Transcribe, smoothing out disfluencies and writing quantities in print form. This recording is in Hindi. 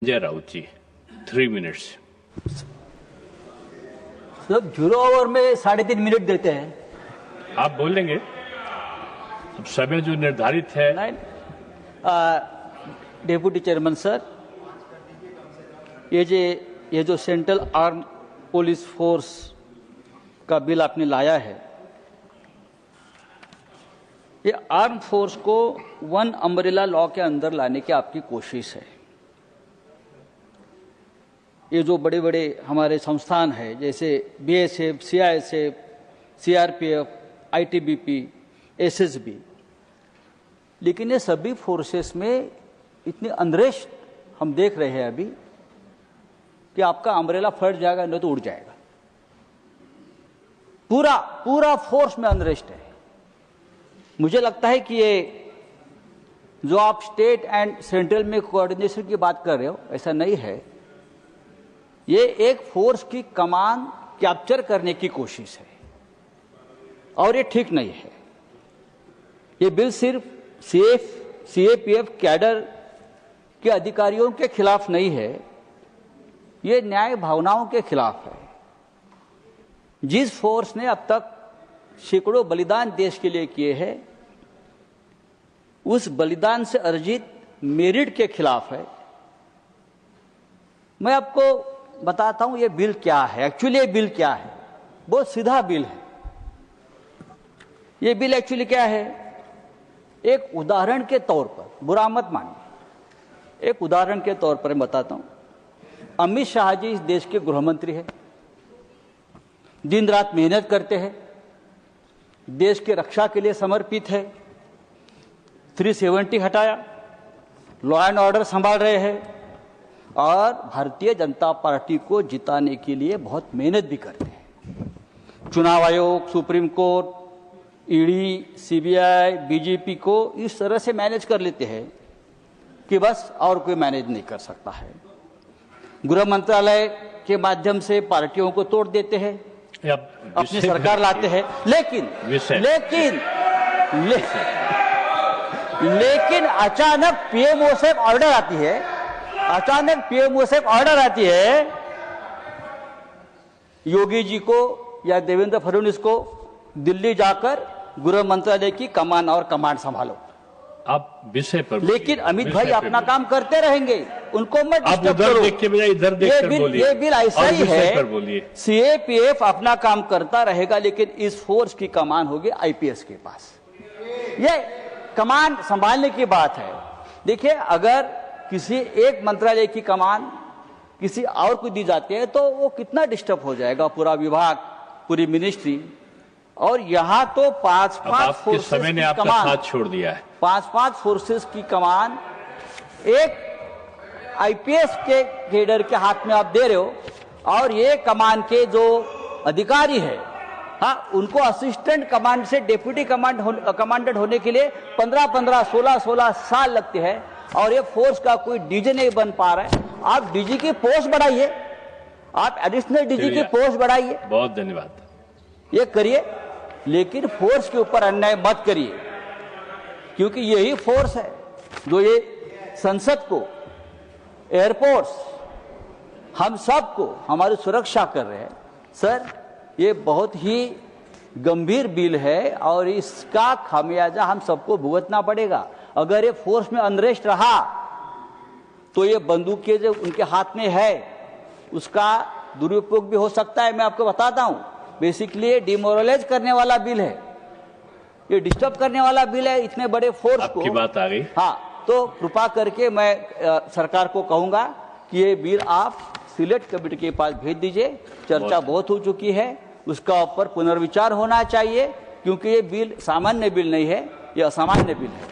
जय राउत जी 3 मिनट्स। सब 0 ओवर में 3.5 मिनट देते हैं। आप बोल लेंगे, अब समय जो निर्धारित है। डेप्यूटी चेयरमैन सर, ये जो सेंट्रल आर्म पुलिस फोर्स का बिल आपने लाया है, ये आर्म फोर्स को वन अम्ब्रेला लॉ के अंदर लाने की आपकी कोशिश है। ये जो बड़े बड़े हमारे संस्थान हैं जैसे BSF, CISF, CRPF, ITBP, SSB, लेकिन ये सभी फोर्सेस में इतनी अनरेस्ट हम देख रहे हैं अभी कि आपका अम्ब्रेला फट जाएगा नहीं तो उड़ जाएगा। पूरा फोर्स में अनरेस्ट है। मुझे लगता है कि ये जो आप स्टेट एंड सेंट्रल में कोऑर्डिनेशन की बात कर रहे हो, ऐसा नहीं है। ये एक फोर्स की कमान कैप्चर करने की कोशिश है और ये ठीक नहीं है। ये बिल सिर्फ सीएपीएफ कैडर के अधिकारियों के खिलाफ नहीं है, ये न्याय भावनाओं के खिलाफ है। जिस फोर्स ने अब तक सैकड़ों बलिदान देश के लिए किए हैं, उस बलिदान से अर्जित मेरिट के खिलाफ है। मैं आपको बताता हूं ये बिल क्या है। एक्चुअली ये बिल क्या है, बहुत सीधा बिल है। ये बिल एक्चुअली क्या है, एक उदाहरण के तौर पर, बुरा मत मानिए, एक उदाहरण के तौर पर मैं बताता हूं। अमित शाह जी इस देश के गृह मंत्री हैं, दिन रात मेहनत करते हैं, देश की रक्षा के लिए समर्पित है। 370 हटाया, लॉ एंड ऑर्डर संभाल रहे हैं और भारतीय जनता पार्टी को जिताने के लिए बहुत मेहनत भी करते हैं। चुनाव आयोग, supreme court, ED, CBI, BJP को इस तरह से मैनेज कर लेते हैं कि बस और कोई मैनेज नहीं कर सकता है। गृह मंत्रालय के माध्यम से पार्टियों को तोड़ देते हैं, अपनी सरकार लाते हैं। लेकिन अचानक पीएमओ से ऑर्डर आती है, योगी जी को या देवेंद्र फडणवीस को दिल्ली जाकर गृह मंत्रालय की कमान और कमांड संभालो। आप विषय पर, लेकिन अमित भाई अपना काम करते रहेंगे, उनको मत डिस्टर्ब करो। इधर देखकर बोलिए। ये बिल ऐसा ही है, सीएपीएफ अपना काम करता रहेगा, लेकिन इस फोर्स की कमान होगी आईपीएस के पास। ये कमान संभालने की बात है। देखिए, अगर किसी एक मंत्रालय की कमान किसी और को दी जाती है तो वो कितना डिस्टर्ब हो जाएगा, पूरा विभाग, पूरी मिनिस्ट्री। और यहाँ तो 5-5 फोर्सेस की कमान, साथ छोड़ दिया है। 5-5 फोर्सेस की कमान एक आईपीएस के कैडर के हाथ में आप दे रहे हो, और ये कमान के जो अधिकारी है, हाँ, उनको असिस्टेंट कमांड से डेप्यूटी कमांडेंट होने के लिए 15-15, 16-16 साल लगते हैं, और ये फोर्स का कोई डीजी नहीं बन पा रहा है। आप डीजी की पोस्ट बढ़ाइए, आप एडिशनल डीजी की पोस्ट बढ़ाइए। बहुत धन्यवाद। ये करिए, लेकिन फोर्स के ऊपर अन्याय मत करिए, क्योंकि यही फोर्स है जो ये संसद को, एयरफोर्स, हम सबको हमारी सुरक्षा कर रहे हैं। सर, ये बहुत ही गंभीर बिल है और इसका खामियाजा हम सबको भुगतना पड़ेगा। अगर ये फोर्स में अनरेस्ट रहा तो ये बंदूकें जो उनके हाथ में है उसका दुरुपयोग भी हो सकता है। मैं आपको बताता हूं, बेसिकली ये डिमोरलाइज करने वाला बिल है, ये डिस्टर्ब करने वाला बिल है इतने बड़े फोर्स को। आपकी बात आ गई। हाँ, तो कृपा करके मैं सरकार को कहूंगा कि ये बिल आप सिलेक्ट कमेटी के पास भेज दीजिए। चर्चा बहुत हो चुकी है, उसका ऊपर पुनर्विचार होना चाहिए, क्योंकि ये बिल सामान्य बिल नहीं है, ये असामान्य बिल है।